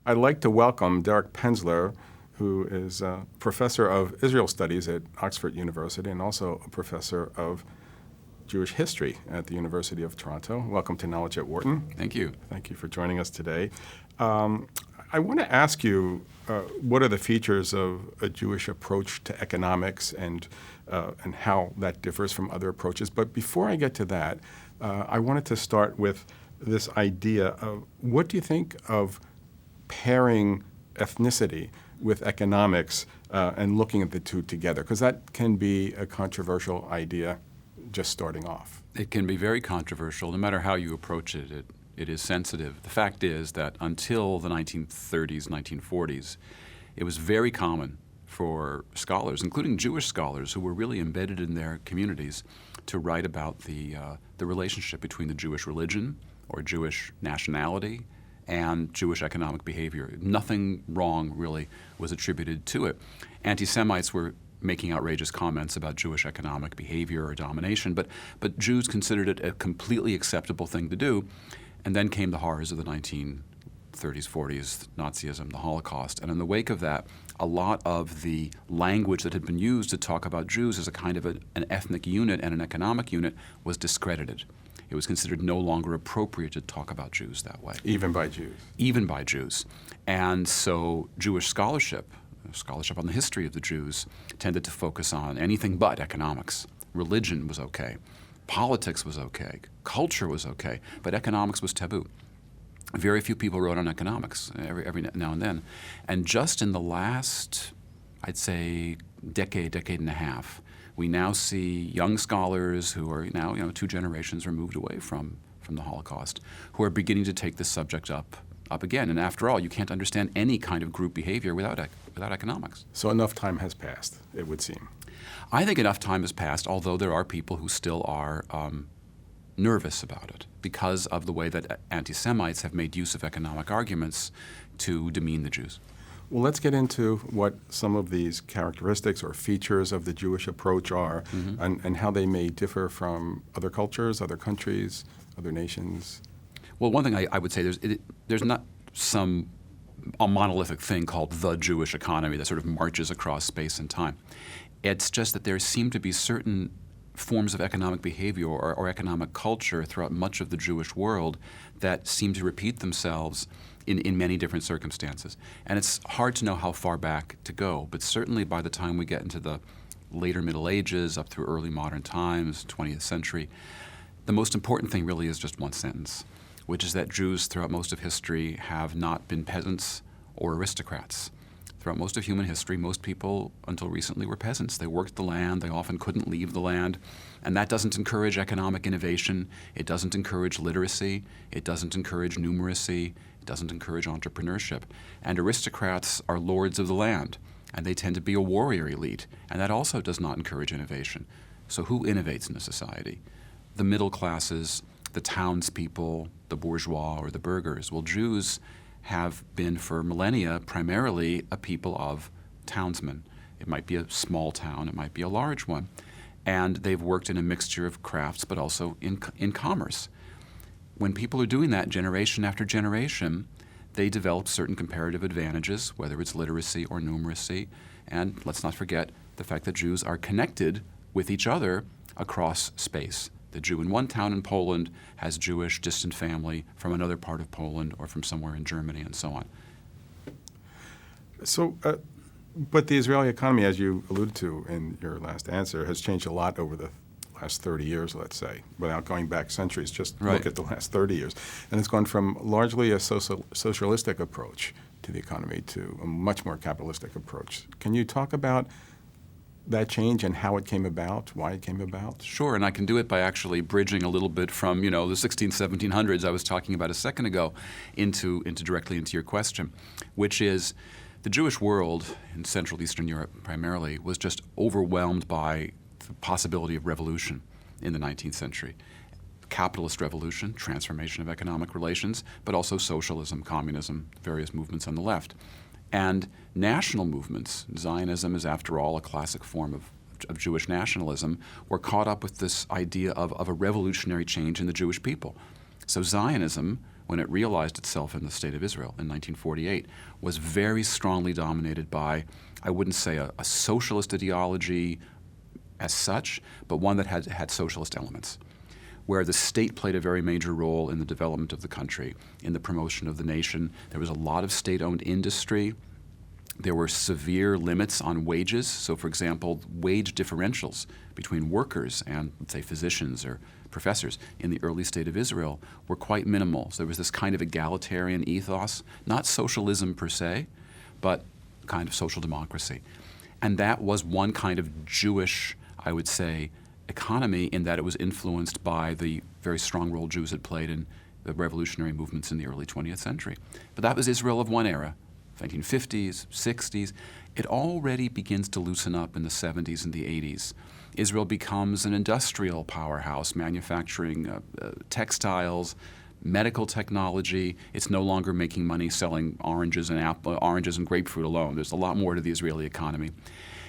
I'd like to welcome Derek Penslar, who is a professor of Israel Studies at Oxford University and also a professor of Jewish history at the University of Toronto. Welcome to Knowledge at Wharton. Thank you. Thank you for joining us today. I want to ask you, what are the features of a Jewish approach to economics and how that differs from other approaches? But before I get to that, I wanted to start with this idea of what do you think of pairing ethnicity with economics and looking at the two together? Because that can be a controversial idea just starting off. It can be very controversial. No matter how you approach it, it is sensitive. The fact is that until the 1930s, 1940s, it was very common for scholars, including Jewish scholars who were really embedded in their communities, to write about the relationship between the Jewish religion or Jewish nationality and Jewish economic behavior. Nothing wrong really was attributed to it. Anti-Semites were making outrageous comments about Jewish economic behavior or domination, but Jews considered it a completely acceptable thing to do. And then came the horrors of the 1930s, 40s, Nazism, the Holocaust. And in the wake of that, a lot of the language that had been used to talk about Jews as a kind of an ethnic unit and an economic unit was discredited. It was considered no longer appropriate to talk about Jews that way. Even by Jews? Even by Jews. And so Jewish scholarship on the history of the Jews, tended to focus on anything but economics. Religion was okay. Politics was okay. Culture was okay. But economics was taboo. Very few people wrote on economics every now and then. And just in the last, I'd say, decade and a half, we now see young scholars who are now, 2 generations removed away from the Holocaust, who are beginning to take this subject up again. And after all, you can't understand any kind of group behavior without economics. So enough time has passed, it would seem. I think enough time has passed, although there are people who still are nervous about it because of the way that anti-Semites have made use of economic arguments to demean the Jews. Well, let's get into what some of these characteristics or features of the Jewish approach are, and how they may differ from other cultures, other countries, other nations. Well, one thing I would say, there's not a monolithic thing called the Jewish economy that sort of marches across space and time. It's just that there seem to be certain forms of economic behavior or economic culture throughout much of the Jewish world that seem to repeat themselves in many different circumstances. And it's hard to know how far back to go, but certainly by the time we get into the later Middle Ages, up through early modern times, 20th century, the most important thing really is just one sentence, which is that Jews throughout most of history have not been peasants or aristocrats. Throughout most of human history, most people, until recently, were peasants. They worked the land. They often couldn't leave the land. And that doesn't encourage economic innovation. It doesn't encourage literacy. It doesn't encourage numeracy. It doesn't encourage entrepreneurship. And aristocrats are lords of the land, and they tend to be a warrior elite. And that also does not encourage innovation. So who innovates in a society? The middle classes, the townspeople, the bourgeois, or the burghers. Well, Jews have been for millennia primarily a people of townsmen. It might be a small town, it might be a large one. And they've worked in a mixture of crafts, but also in commerce. When people are doing that generation after generation, they develop certain comparative advantages, whether it's literacy or numeracy. And let's not forget the fact that Jews are connected with each other across space. The Jew in one town in Poland has Jewish distant family from another part of Poland or from somewhere in Germany and so on. So, but the Israeli economy, as you alluded to in your last answer, has changed a lot over the last 30 years, let's say, without going back centuries. Just Right. Look at the last 30 years. And it's gone from largely a socialistic approach to the economy to a much more capitalistic approach. Can you talk about that change and how it came about, why it came about? Sure, and I can do it by actually bridging a little bit from, the 1700s I was talking about a second ago into directly into your question, which is the Jewish world in Central Eastern Europe primarily was just overwhelmed by the possibility of revolution in the 19th century. Capitalist revolution, transformation of economic relations, but also socialism, communism, various movements on the left. And national movements, Zionism is after all a classic form of Jewish nationalism, were caught up with this idea of a revolutionary change in the Jewish people. So Zionism when it realized itself in the State of Israel in 1948, was very strongly dominated by, I wouldn't say a socialist ideology as such, but one that had socialist elements, where the state played a very major role in the development of the country, in the promotion of the nation. There was a lot of state-owned industry. There were severe limits on wages. So, for example, wage differentials between workers and, let's say, physicians or professors in the early State of Israel were quite minimal. So there was this kind of egalitarian ethos, not socialism per se, but kind of social democracy. And that was one kind of Jewish, I would say, economy, in that it was influenced by the very strong role Jews had played in the revolutionary movements in the early 20th century. But that was Israel of one era, 1950s, 60s. It already begins to loosen up in the 70s and the 80s. Israel becomes an industrial powerhouse, manufacturing textiles, medical technology. It's no longer making money selling oranges and grapefruit alone. There's a lot more to the Israeli economy.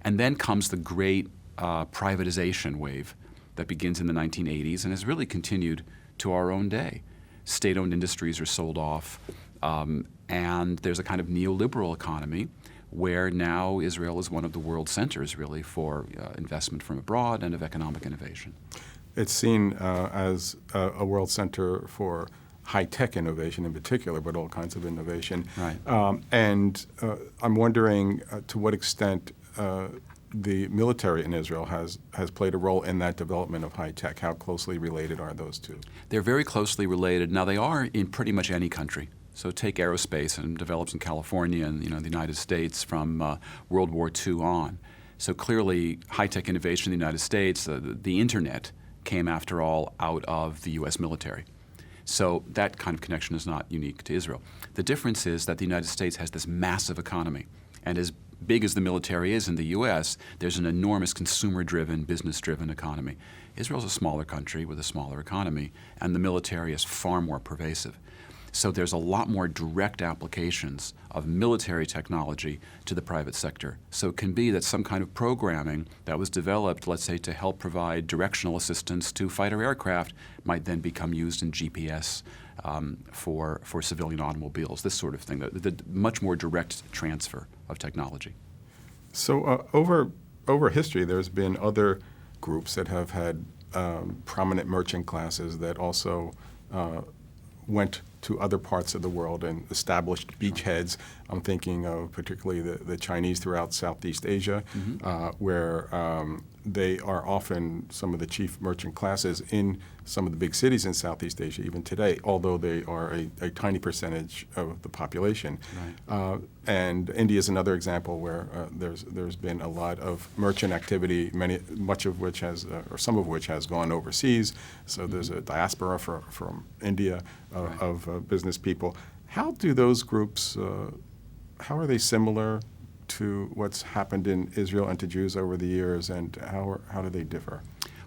And then comes the great privatization wave that begins in the 1980s and has really continued to our own day. State-owned industries are sold off, and there's a kind of neoliberal economy where now Israel is one of the world centers, really, for investment from abroad and of economic innovation. It's seen as a world center for high-tech innovation in particular, but all kinds of innovation. Right. And I'm wondering to what extent the military in Israel has played a role in that development of high-tech. How closely related are those two? They're very closely related. Now, they are in pretty much any country. So take aerospace, and develops in California and the United States from World War II on. So clearly, high-tech innovation in the United States, the Internet came, after all, out of the U.S. military. So that kind of connection is not unique to Israel. The difference is that the United States has this massive economy, and as big as the military is in the U.S., there's an enormous consumer-driven, business-driven economy. Israel's a smaller country with a smaller economy, and the military is far more pervasive. So there's a lot more direct applications of military technology to the private sector. So it can be that some kind of programming that was developed, let's say, to help provide directional assistance to fighter aircraft might then become used in GPS for civilian automobiles, this sort of thing, the much more direct transfer of technology. So over history, there's been other groups that have had prominent merchant classes that also went to other parts of the world and established beachheads. I'm thinking of particularly the Chinese throughout Southeast Asia, where they are often some of the chief merchant classes in some of the big cities in Southeast Asia even today, although they are a tiny percentage of the population. Right. And India is another example where there's been a lot of merchant activity, much of which has, or some of which has gone overseas. So there's a diaspora from India of business people. How do those groups, how are they similar to what's happened in Israel and to Jews over the years, and how do they differ?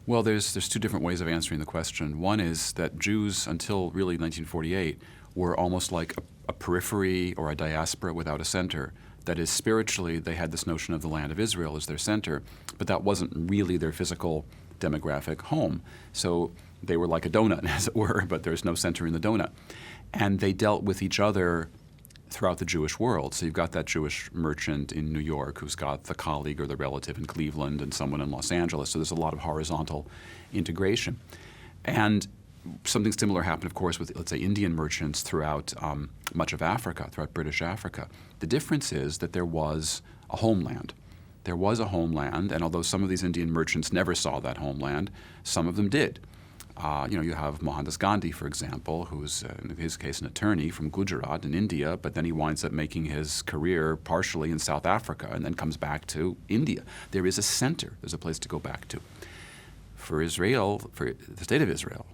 Well, there's two different ways of answering the question. One is that Jews, until really 1948, were almost like a periphery or a diaspora without a center. That is, spiritually, they had this notion of the land of Israel as their center, but that wasn't really their physical demographic home. So they were like a donut, as it were, but there's no center in the donut. And they dealt with each other throughout the Jewish world. So you've got that Jewish merchant in New York who's got the colleague or the relative in Cleveland and someone in Los Angeles. So there's a lot of horizontal integration. And something similar happened, of course, with, let's say, Indian merchants throughout much of Africa, throughout British Africa. The difference is that there was a homeland. There was a homeland, and although some of these Indian merchants never saw that homeland, some of them did. You have Mohandas Gandhi, for example, who's, in his case, an attorney from Gujarat in India, but then he winds up making his career partially in South Africa and then comes back to India. There is a center. There's a place to go back to. For Israel, for the state of Israel,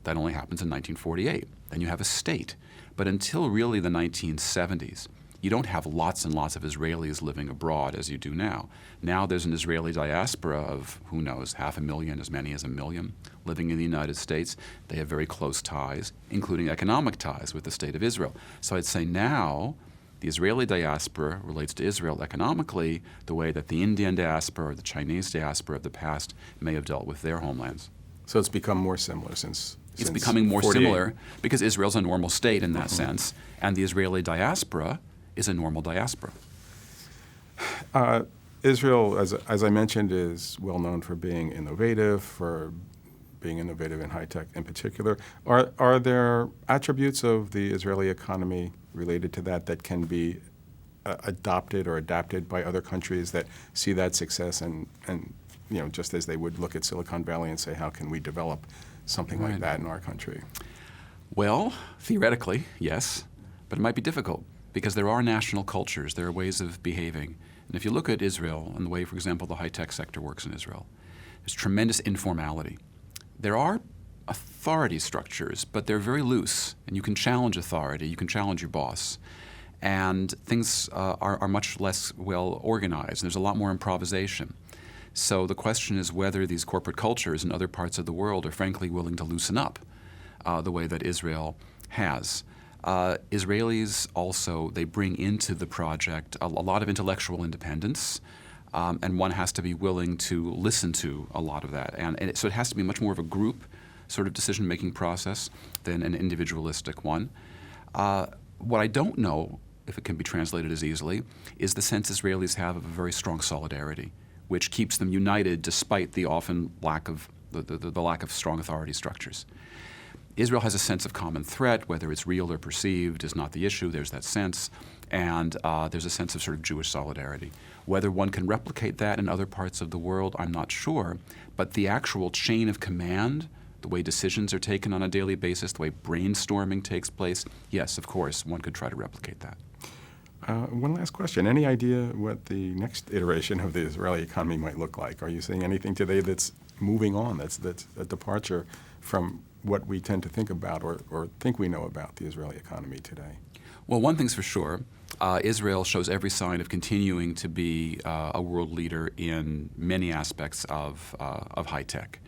that only happens in 1948. Then you have a state. But until really the 1970s, you don't have lots and lots of Israelis living abroad as you do now. Now there's an Israeli diaspora of, who knows, 500,000, as many as 1 million, living in the United States. They have very close ties, including economic ties with the state of Israel. So I'd say now the Israeli diaspora relates to Israel economically the way that the Indian diaspora or the Chinese diaspora of the past may have dealt with their homelands. So it's become more similar since It's since becoming more 48. similar because Israel's a normal state in that sense, and the Israeli diaspora is a normal diaspora. Israel, as I mentioned, is well known for being innovative, in high tech in particular. Are there attributes of the Israeli economy related to that can be adopted or adapted by other countries that see that success and just as they would look at Silicon Valley and say, how can we develop something like that in our country? Well, theoretically, yes, but it might be difficult because there are national cultures, there are ways of behaving. And if you look at Israel and the way, for example, the high-tech sector works in Israel, there's tremendous informality. There are authority structures, but they're very loose, and you can challenge authority, you can challenge your boss. And things are much less well organized. There's a lot more improvisation. So the question is whether these corporate cultures in other parts of the world are frankly willing to loosen up the way that Israel has. Israelis also, they bring into the project a lot of intellectual independence, and one has to be willing to listen to a lot of that. So it has to be much more of a group sort of decision-making process than an individualistic one. What I don't know, if it can be translated as easily, is the sense Israelis have of a very strong solidarity, which keeps them united despite the often lack of the lack of strong authority structures. Israel has a sense of common threat, whether it's real or perceived is not the issue. There's that sense, and there's a sense of sort of Jewish solidarity. Whether one can replicate that in other parts of the world, I'm not sure, but the actual chain of command, the way decisions are taken on a daily basis, the way brainstorming takes place, yes, of course, one could try to replicate that. One last question. Any idea what the next iteration of the Israeli economy might look like? Are you seeing anything today that's moving on, that's a departure from what we tend to think about or think we know about the Israeli economy today? Well, one thing's for sure. Israel shows every sign of continuing to be a world leader in many aspects of high tech.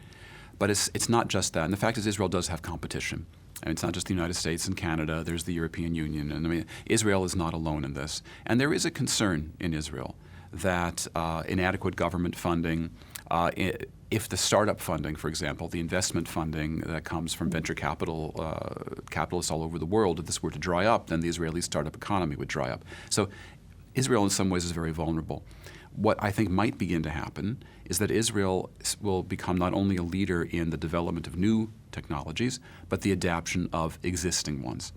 But it's not just that. And the fact is Israel does have competition. And it's not just the United States and Canada. There's the European Union. And I mean, Israel is not alone in this. And there is a concern in Israel that inadequate government funding, if the startup funding, for example, the investment funding that comes from venture capitalists all over the world, if this were to dry up, then the Israeli startup economy would dry up. So Israel in some ways is very vulnerable. What I think might begin to happen is that Israel will become not only a leader in the development of new technologies, but the adaptation of existing ones.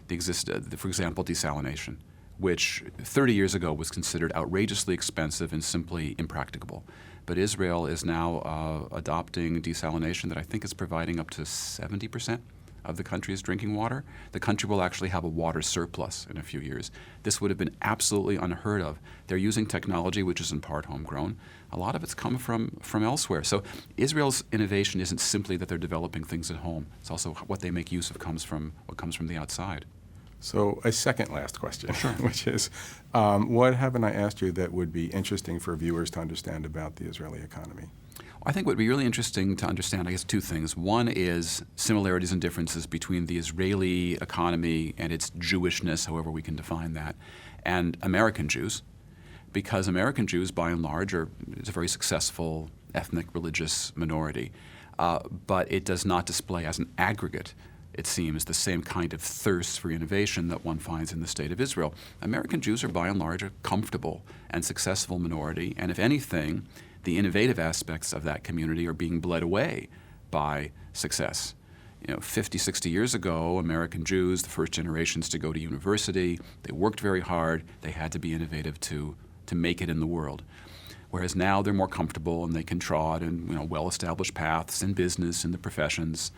For example, desalination, which 30 years ago was considered outrageously expensive and simply impracticable. But Israel is now adopting desalination that I think is providing up to 70% of the country's drinking water. The country will actually have a water surplus in a few years. This would have been absolutely unheard of. They're using technology which is in part homegrown. A lot of it's come from elsewhere. So Israel's innovation isn't simply that they're developing things at home. It's also what they make use of comes from the outside. So a second last question, which is, what haven't I asked you that would be interesting for viewers to understand about the Israeli economy? I think what would be really interesting to understand, I guess, two things. One is similarities and differences between the Israeli economy and its Jewishness, however we can define that, and American Jews, because American Jews, by and large, is a very successful ethnic religious minority, but it does not display as an aggregate, it seems, the same kind of thirst for innovation that one finds in the state of Israel. American Jews are, by and large, a comfortable and successful minority, and if anything, the innovative aspects of that community are being bled away by success. 50, 60 years ago, American Jews, the first generations to go to university, they worked very hard, they had to be innovative to make it in the world. Whereas now they're more comfortable and they can trod in well-established paths in business, in the professions.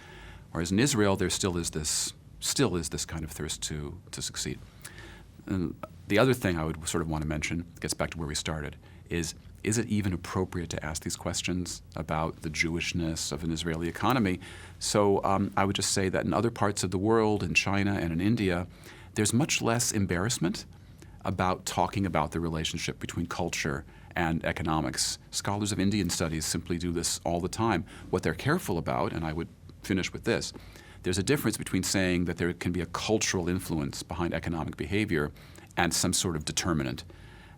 Whereas in Israel, there still is this kind of thirst to succeed. And the other thing I would sort of want to mention, gets back to where we started, is it even appropriate to ask these questions about the Jewishness of an Israeli economy? So I would just say that in other parts of the world, in China and in India, there's much less embarrassment about talking about the relationship between culture and economics. Scholars of Indian studies simply do this all the time. What they're careful about, and I would finish with this, there's a difference between saying that there can be a cultural influence behind economic behavior and some sort of determinant,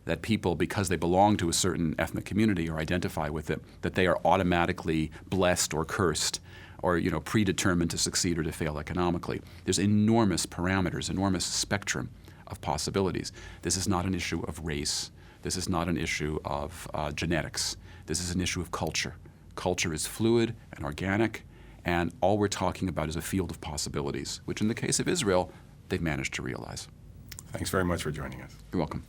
that people, because they belong to a certain ethnic community or identify with it, that they are automatically blessed or cursed or predetermined to succeed or to fail economically. There's enormous parameters, enormous spectrum of possibilities. This is not an issue of race. This is not an issue of genetics. This is an issue of culture. Culture is fluid and organic, and all we're talking about is a field of possibilities, which in the case of Israel, they've managed to realize. Thanks very much for joining us. You're welcome.